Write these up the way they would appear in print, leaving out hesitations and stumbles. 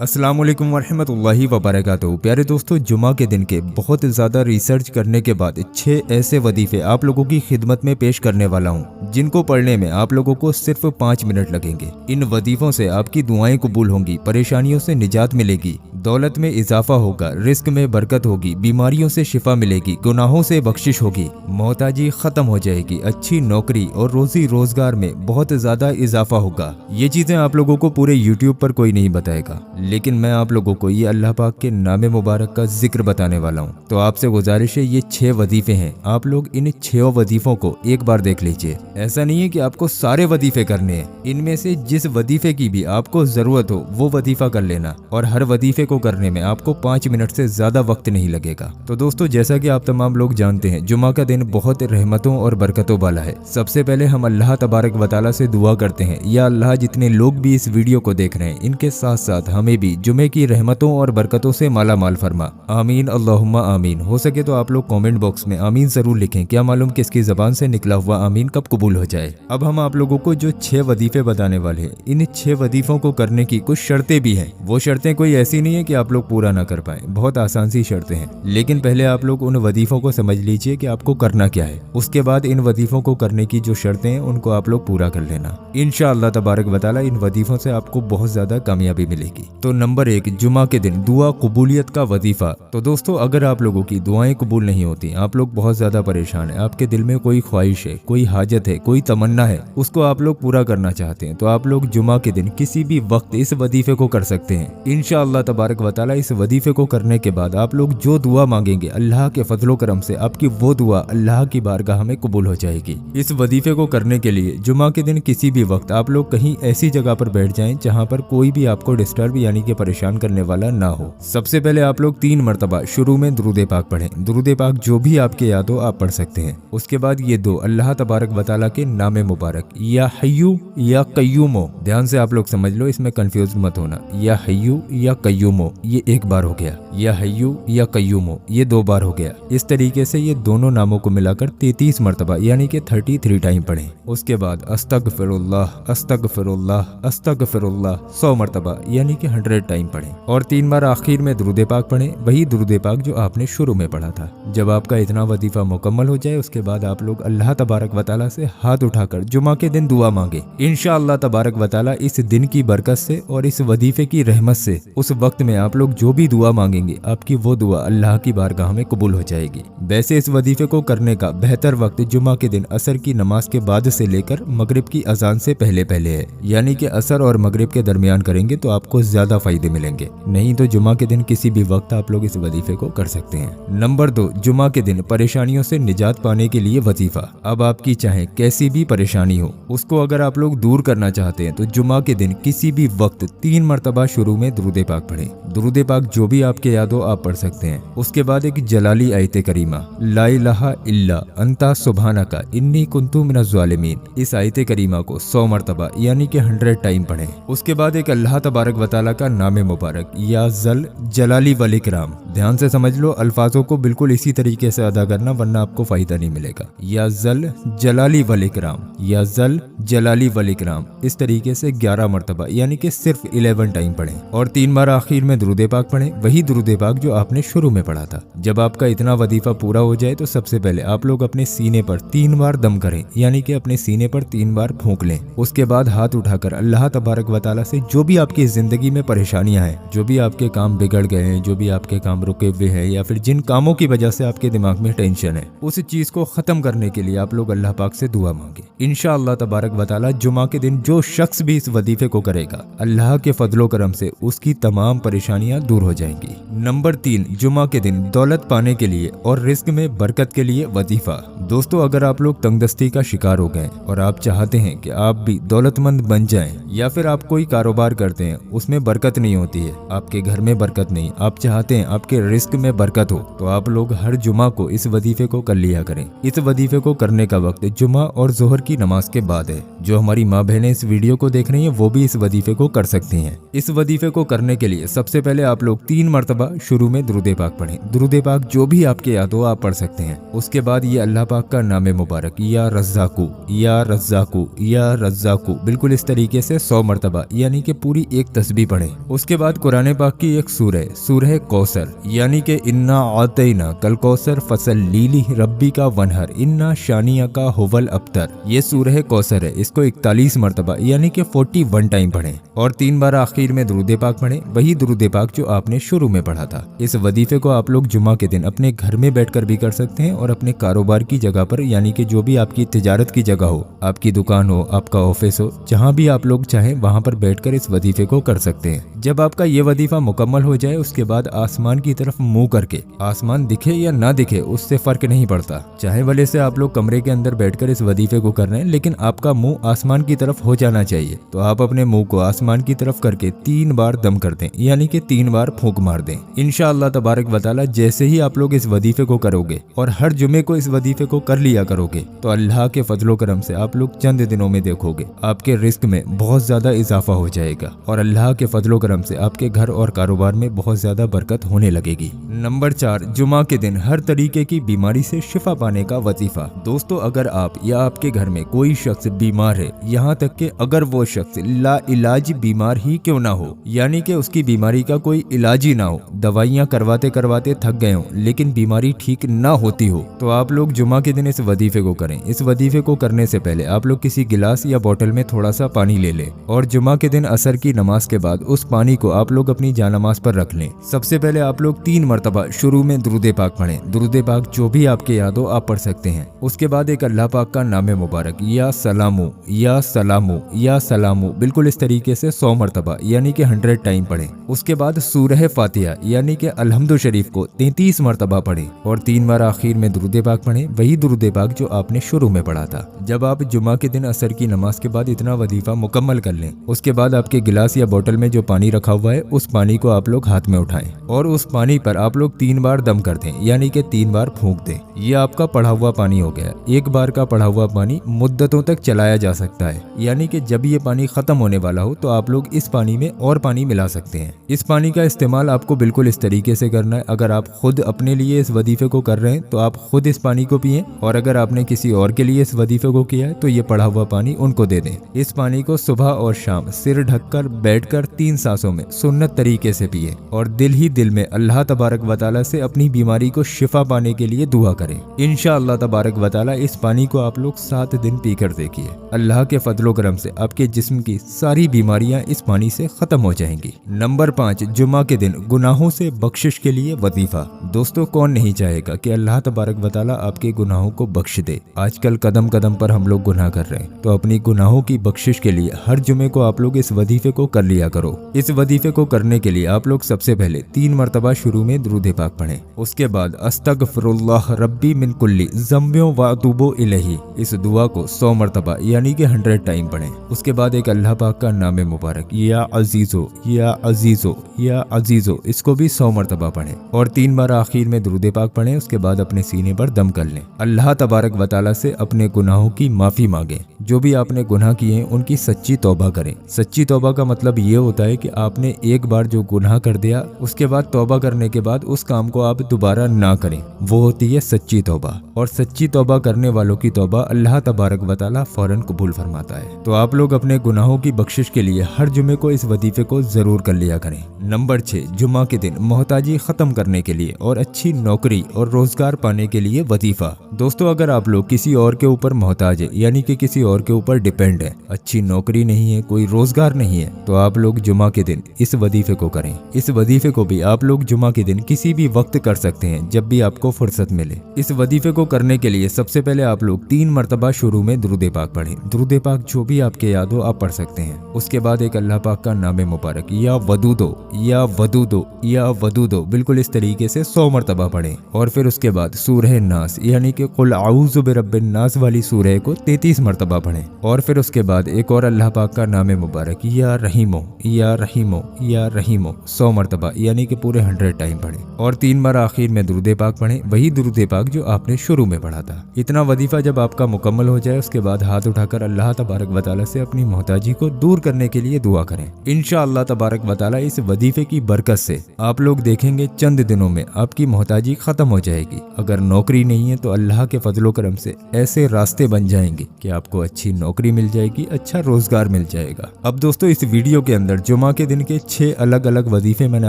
अस्सलाम वालेकुम वरहमतुल्लाहि वबरकातुहू। प्यारे दोस्तों, जुमा के दिन के बहुत ज़्यादा रिसर्च करने के बाद 6 ऐसे वजीफ़े आप लोगों की खिदमत में पेश करने वाला हूँ, जिनको पढ़ने में आप लोगों को सिर्फ 5 मिनट लगेंगे। इन वजीफ़ों से आपकी दुआएं कबूल होंगी, परेशानियों से निजात मिलेगी, दौलत में इजाफा होगा, रिस्क में बरकत होगी, बीमारियों से शिफा मिलेगी, गुनाहों से बख्शिश होगी, मोहताजी खत्म हो जाएगी, अच्छी नौकरी और रोजी रोजगार में बहुत ज़्यादा इजाफा होगा। ये चीज़ें आप लोगों को पूरे यूट्यूब पर कोई नहीं बताएगा, लेकिन मैं आप लोगों को ये अल्लाह पाक के नामे मुबारक का जिक्र बताने वाला हूँ। तो आपसे गुजारिश है, ये 6 वजीफे हैं, आप लोग इन 6 वजीफों को एक बार देख लीजिए। ऐसा नहीं है कि आपको सारे वजीफे करने हैं, इनमें से जिस वजीफे की भी आपको जरूरत हो वो वजीफा कर लेना, और हर वजीफे को करने में आपको 5 मिनट से ज्यादा वक्त नहीं लगेगा। तो दोस्तों, जैसा कि आप तमाम लोग जानते हैं, जुमा का दिन बहुत रहमतों और बरकतों वाला है। सबसे पहले हम अल्लाह तबारक व तआला से दुआ करते हैं, या अल्लाह जितने लोग भी इस वीडियो को देख रहे हैं, इनके साथ साथ हमें भी जुमे की रहमतों और बरकतों से माला माल फरमा। आमीन अल्लाहुम्मा आमीन। हो सके तो आप लोग कमेंट बॉक्स में आमीन जरूर लिखें, क्या मालूम किसकी जबान से निकला हुआ आमीन कब कबूल हो जाए। अब हम आप लोगों को जो 6 वजीफे बताने वाले हैं, इन 6 वजीफों को करने की कुछ शर्तें भी हैं। वो शर्तें कोई ऐसी नहीं है कि आप लोग पूरा ना कर पाए, बहुत आसान सी शर्तें हैं। लेकिन पहले आप लोग उन वजीफों को समझ लीजिए कि आपको करना क्या है। उसके बाद इन वजीफों को करने की जो शर्तें हैं उनको आप लोग पूरा कर लेना। इंशाअल्लाह तबारक व तआला इन वजीफों से आपको बहुत ज्यादा कामयाबी मिलेगी। तो नंबर 1, जुमा के दिन दुआ कबूलियत का वजीफा। तो दोस्तों, अगर आप लोगों की दुआएं कबूल नहीं होती, आप लोग बहुत ज्यादा परेशान हैं, आपके दिल में कोई ख्वाहिश है, कोई हाजत है, कोई तमन्ना है, उसको आप लोग पूरा करना चाहते हैं, तो आप लोग जुमा के दिन किसी भी वक्त इस वजीफे को कर सकते हैं। इंशाअल्लाह तबारक व तआला इस वजीफे को करने के बाद आप लोग जो दुआ मांगेंगे, अल्लाह के फजलो करम से आपकी वो दुआ अल्लाह की बारगाह में कबूल हो जाएगी। इस वजीफे को करने के लिए जुमा के दिन किसी भी वक्त आप लोग कहीं ऐसी जगह पर बैठ जाएं जहां पर कोई भी आपको डिस्टर्ब यानी कि परेशान करने वाला ना हो। सबसे पहले आप लोग 3 मरतबा शुरू में दुरूद पाक पढ़ें। दुरूद पाक जो भी आपके याद हो आप पढ़ सकते हैं। उसके बाद ये दो अल्लाह तबारक व तआला के नामे मुबारक, या हय्यू या कय्यूमो। ध्यान से आप लोग समझ लो, इसमें कंफ्यूज मत होना। या हय्यू या कय्यूमो ये एक बार हो गया, या हय्यू या कय्यूमो ये 2 बार हो गया। इस तरीके से ये दोनों नामों को मिलाकर 33 मरतबा यानी कि 33 टाइम पढ़ें। उसके बाद अस्तगफिरुल्लाह अस्तगफिरुल्लाह अस्तगफिरुल्लाह 100 मरतबा यानी कि 100 टाइम पढ़ें। और 3 बार आखिर में दुरूद पाक पढ़ें, वही दुरूद पाक जो आपने शुरू में पढ़ा था। जब आपका इतना वजीफा मुकम्मल हो जाए, उसके बाद आप लोग अल्लाह तबारक व तआला से हाथ उठाकर जुमा के दिन दुआ मांगे। इंशाअल्लाह तबारक व तआला इस दिन की बरकत से और इस वजीफे की रहमत से उस वक्त में आप लोग जो भी दुआ मांगेंगे, आपकी वो दुआ अल्लाह की बारगाह में कबूल हो जाएगी। वैसे इस वजीफे को करने का बेहतर वक्त जुमा के दिन असर की नमाज के बाद से लेकर मगरिब की अजान से पहले पहले है, यानी कि असर और मगरिब के दरमियान करेंगे तो आपको ज्यादा फायदे मिलेंगे। नहीं तो जुमा के दिन किसी भी वक्त आप लोग इस वजीफे को कर सकते हैं। नंबर 2, जुमा के दिन परेशानियों से निजात पाने के लिए वजीफा। अब आपकी चाहे कैसी भी परेशानी हो, उसको अगर आप लोग दूर करना चाहते हैं तो जुमा के दिन किसी भी वक्त 3 मरतबा शुरू में दुरूद पाक पढ़ें। दुरूद पाक जो भी आपके याद हो आप पढ़ सकते हैं। उसके बाद एक जलाली आयत करीमा, ला इलाहा इल्ला अंता सुब्हानका इन्नी कुन्तु मिनज़ ज़ालिमीन, इस आयत करीमा को 100 मरतबा यानी कि 100 टाइम पढ़ें। उसके बाद एक अल्लाह तबारक व तआला का नाम मुबारक, या जल जलाली वल इकराम। ध्यान से समझ लो, अल्फाजों को बिल्कुल इसी तरीके से अदा करना, वरना आपको फायदा नहीं मिलेगा। या जल जलाली वल इकराम, या जल जलाली वल इकराम, इस तरीके से 11 मरतबा यानी कि सिर्फ 11 टाइम पढ़ें। और 3 बार आखिर में दुरूद पाक पढ़ें, वही दुरूद पाक जो आपने शुरू में पढ़ा था। जब आपका इतना वजीफा पूरा हो जाए तो सबसे पहले आप लोग अपने सीने पर 3 बार दम करें, यानी कि अपने सीने पर 3 बार फूंक लें। उसके बाद हाथ उठाकर अल्लाह तबारक व तआला से जो भी आपकी जिंदगी में परेशानियां हैं, जो भी आपके काम बिगड़ गए हैं, जो भी आपके काम रुके हुए हैं, या फिर जिन कामों की वजह से आपके दिमाग में टेंशन है, उस चीज को खत्म करने के लिए आप लोग अल्लाह पाक से दुआ मांगे। इंशाअल्लाह तबारक व तआला जुमा के दिन जो शख्स भी इस वजीफे को करेगा, अल्लाह के फजलो करम से उसकी तमाम परेशानियां दूर हो जाएंगी। नंबर 3, जुमा के दिन दौलत पाने के लिए और रिस्क में बरकत के लिए वजीफा। दोस्तों, अगर आप लोग तंगदस्ती का शिकार हो गए और आप चाहते हैं कि आप भी दौलतमंद बन जाएं, या फिर आप कोई कारोबार करते हैं उसमें बरकत नहीं होती है, आपके घर में बरकत नहीं, आप चाहते हैं आपके रिस्क में बरकत हो, तो आप लोग हर जुमा को इस वजीफे को कर लिया करें। इस वजीफे को करने का वक्त जुमा और जोहर की नमाज के बाद है। जो हमारी माँ बहनें इस वीडियो को देख रही हैं वो भी इस वजीफे को कर सकती हैं। इस वजीफे को करने के लिए सबसे सबसे पहले आप लोग 3 मरतबा शुरू में दुरूद पाक पढ़ें। दुरूद पाक जो भी आपके याद हो आप पढ़ सकते हैं। उसके बाद ये अल्लाह पाक का नाम मुबारक या रज़्ज़ाकू या रज़्ज़ाकू या रज़्ज़ाकू बिल्कुल इस तरीके से 100 मरतबा यानी कि पूरी एक तस्बीह पढ़ें। उसके बाद कुरान पाक की एक सूरह कौसर यानी कि इन्ना आतैना कल कौसर फसल लीली रब्बी का वनहर इन्ना शानिया का हुवल अब्तर, ये सूरह कौसर है। इसको 41 मरतबा यानी कि 41 टाइम पढ़ें और 3 बार आखिर में दुरूद पाक पढ़ें, वही दुरूद पाक जो आपने शुरू में पढ़ा था। इस वजीफे को आप लोग जुमा के दिन अपने घर में बैठकर भी कर सकते हैं और अपने कारोबार की जगह पर यानी कि जो भी आपकी तिजारत की जगह हो, आपकी दुकान हो, आपका ऑफिस हो, जहाँ भी आप लोग चाहें वहाँ पर बैठकर इस वजीफे को कर सकते हैं। जब आपका ये वजीफा मुकम्मल हो जाए उसके बाद आसमान की तरफ मुंह करके, आसमान दिखे या ना दिखे उससे फर्क नहीं पड़ता, चाहे भले से आप लोग कमरे के अंदर बैठकर इस वजीफे को कर रहे हैं लेकिन आपका मुंह आसमान की तरफ हो जाना चाहिए। तो आप अपने मुंह को आसमान की तरफ करके 3 बार दम कर दें यानी कि 3 बार फूंक मार दें। इंशाअल्लाह तबारक व तआला जैसे ही आप लोग इस वजीफे को करोगे और हर जुमे को इस वजीफे को कर लिया करोगे तो अल्लाह के फजलो करम से आप लोग चंद दिनों में देखोगे आपके रिस्क में बहुत ज्यादा इजाफा हो जाएगा और अल्लाह के फजलो करम से आपके घर और कारोबार में बहुत ज्यादा बरकत होने लगेगी। नंबर 4, जुमा के दिन हर तरीके की बीमारी से शिफा पाने का वजीफा। दोस्तों अगर आप या आपके घर में कोई शख्स बीमार है, यहाँ तक कि अगर वो शख्स ला इलाज बीमार ही क्यों ना हो यानी कि उसकी बीमारी का कोई इलाज ही ना हो, दवाइयाँ करवाते करवाते थक गए हो लेकिन बीमारी ठीक ना होती हो, तो आप लोग जुमा के दिन इस वजीफे को करें। इस वजीफे को करने से पहले आप लोग किसी गिलास या बोतल में थोड़ा सा पानी ले लें और जुमा के दिन असर की नमाज के बाद उस पानी को आप लोग अपनी जानमाज पर रख लें। सबसे पहले आप लोग 3 मरतबा शुरू में दुरूद पाक पढ़ें। दुरूद पाक जो भी आपके याद हो आप पढ़ सकते हैं। उसके बाद एक अल्लाह पाक का नाम मुबारक या सलामू या सलामू या सलामू बिल्कुल इस तरीके से 100 मरतबा यानी कि 100 टाइम पढ़ें। उसके बाद सूरह फातिहा यानी कि अलहम्दु शरीफ को 33 मरतबा पढ़ें और 3 बार आखिर में दुरूद पाक पढ़ें, वही दुरूद पाक जो आपने शुरू में पढ़ा था। जब आप जुमा के दिन असर की नमाज के बाद इतना वजीफा मुकम्मल कर लें उसके बाद आपके गिलास या बोतल में जो पानी रखा हुआ है उस पानी को आप लोग हाथ में उठाएं और उस पानी पर आप लोग 3 बार दम कर दें यानी कि 3 बार फूंक दें। ये आपका पढ़ा हुआ पानी हो गया। एक बार का पढ़ा हुआ पानी मुद्दतों तक चलाया जा सकता है यानी कि जब ये पानी खत्म होने वाला हो तो आप लोग इस पानी में और पानी मिला सकते हैं। इस पानी का इस्तेमाल आपको बिल्कुल इस तरीके से करना है। अगर आप खुद अपने लिए इस वजीफे को कर रहे हैं तो आप खुद इस पानी को पिएं और अगर आपने किसी और के लिए इस वजीफे को किया है तो ये पढ़ा हुआ पानी उनको दे दें। इस पानी को सुबह और शाम सिर ढककर बैठकर 3 सांसों में सुन्नत तरीके से पिए और दिल ही दिल में अल्लाह तबारक व तआला से अपनी बीमारी को शिफा पाने के लिए दुआ करें। इंशाअल्लाह तबारक व तआला इस पानी को आप लोग 7 दिन पीकर देखिए, अल्लाह के फजलो करम से आपके जिस्म की सारी बीमारियां इस पानी से खत्म हो जाएंगी। नंबर 5, जुमा के दिन गुनाहों से बख्शिश के लिए वजीफा। दोस्तों कौन नहीं चाहेगा कि अल्लाह तबारक व तआला आपके गुनाहों को बख्श दे। आजकल कदम कदम पर हम लोग गुनाह कर रहे हैं, तो अपनी गुनाहों की बख्शिश के लिए हर जुमे को आप लोग इस वजीफे को कर लिया करो। इस वजीफे को करने के लिए आप लोग सबसे पहले 3 मरतबा शुरू में दुरूद पाक पढ़ें। उसके बाद अस्तगफिरुल्लाह रब्बी मिन कुल्ली ज़म्बियों व अतूबु इलैहि, इस दुआ को 100 मरतबा यानी कि 100 टाइम पढ़ें। उसके बाद एक अल्लाह पाक का नाम मुबारक या अजीजो या अजीजो या अजीजो, इसको भी 100 मरतबा पढ़ें और 3 बार आखिर में दुरूद पाक पढ़ें। उसके बाद अपने सीने पर दम कर लें। अल्लाह तबारक व तआला से अपने गुनाहों की माफी मांगे। जो भी आपने गुनाह किए हैं उनकी सच्ची तौबा करें। सच्ची तौबा का मतलब ये होता है कि आपने एक बार जो गुनाह कर दिया उसके बाद तौबा करने के बाद उस काम को आप दोबारा ना करें, वो होती है सच्ची तौबा। और सच्ची तौबा करने वालों की तौबा अल्लाह तबारक व तआला फौरन कबूल फरमाता है। तो आप लोग अपने गुनाहों की बख्शिश के लिए हर जुमे को इस वजीफे को जरूर कर लिया करें। नंबर 6, जुमा के दिन मोहताजी खत्म करने के लिए और अच्छी नौकरी और रोजगार पाने के लिए वजीफा। दोस्तों अगर आप लोग किसी और के ऊपर मोहताज है यानी कि किसी और के ऊपर डिपेंड है, अच्छी नौकरी नहीं है, कोई रोजगार नहीं है, तो आप लोग जुमा के दिन इस वजीफे को करें। इस वजीफे को भी आप लोग जुमा के दिन किसी भी वक्त कर सकते हैं जब भी आपको फुर्सत मिले। इस वजीफे को करने के लिए सबसे पहले आप लोग 3 मरतबा शुरू में दुरूद पाक पढ़ें। दुरूद पाक जो भी आपके याद हो आप पढ़ सकते हैं। उसके बाद एक अल्लाह पाक का नाम मुबारक या वदूदो या वदूदो या वदूदो बिल्कुल इस तरीके से 100 मरतबा पढ़ें और फिर उसके बाद सूरह नास यानी कि कुल आऊज़ु बिरब्बिन नास वाली सूरह को 33 मरतबा पढ़ें और फिर उसके बाद एक और अल्लाह पाक का नाम मुबारक या रहीमो या रहीमो या रहीमो 100 मरतबा यानी कि पूरे 100 टाइम पढ़ें और 3 बार आखिर में दुरूद पाक पढ़ें, वही दुरूद पाक जो आपने शुरू में पढ़ा था। इतना वजीफा जब आपका मुकम्मल हो जाए उसके बाद हाथ उठाकर अल्लाह तबारक व तआला से अपनी मोहताजी को दूर करने के लिए दुआ करें। इंशाअल्लाह तबारक व तआला इस इस वजीफे की बरकत से आप लोग देखेंगे चंद दिनों में आपकी मोहताजी खत्म हो जाएगी। अगर नौकरी नहीं है तो अल्लाह के फजलो करम से ऐसे रास्ते बन जाएंगे कि आपको अच्छी नौकरी मिल जाएगी, अच्छा रोजगार मिल जाएगा। अब दोस्तों इस वीडियो के अंदर जुमा के दिन के 6 अलग अलग वजीफे मैंने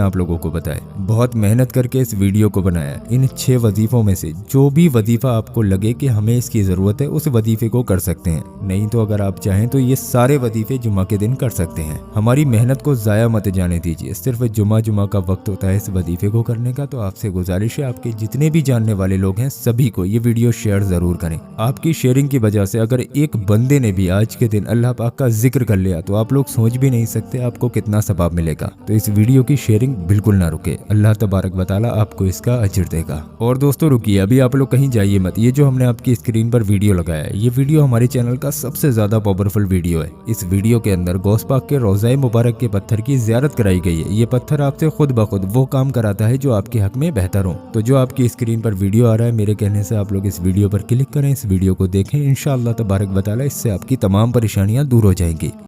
आप लोगों को बताए। बहुत मेहनत करके इस वीडियो को बनाया। इन 6 वजीफों में से जो भी वजीफा आपको लगे कि हमें इसकी जरूरत है उस वजीफे को कर सकते हैं, नहीं तो अगर आप चाहें तो ये सारे वजीफे जुमा के दिन कर सकते हैं। हमारी मेहनत को जाया मत जाने दीजिए। सिर्फ जुमा का वक्त होता है इस वजीफे को करने का। तो आपसे गुजारिश है आपके जितने भी जानने वाले लोग हैं सभी को ये वीडियो शेयर जरूर करें। आपकी शेयरिंग की वजह से अगर एक बंदे ने भी आज के दिन अल्लाह पाक का जिक्र कर लिया तो आप लोग सोच भी नहीं सकते आपको कितना सवाब मिलेगा। तो इस वीडियो की शेयरिंग बिल्कुल ना रुके, अल्लाह तबारक व तआला आपको इसका अजर देगा। और दोस्तों रुकिए, अभी आप लोग कहीं जाइए मत। ये जो हमने आपकी स्क्रीन पर वीडियो लगाया है ये वीडियो हमारे चैनल का सबसे ज्यादा पावरफुल वीडियो है। इस वीडियो के अंदर गौस पाक के रोज़ाए मुबारक के पत्थर की ज़ियारत कराई गई है। ये पत्थर आपसे खुद ब खुद वो काम कराता है जो आपके हक में बेहतर हो। तो जो आपकी स्क्रीन पर वीडियो आ रहा है मेरे कहने से आप लोग इस वीडियो पर क्लिक करें, इस वीडियो को देखें। इंशाअल्लाह तबारक व तआला इससे आपकी तमाम परेशानियां दूर हो जाएंगी।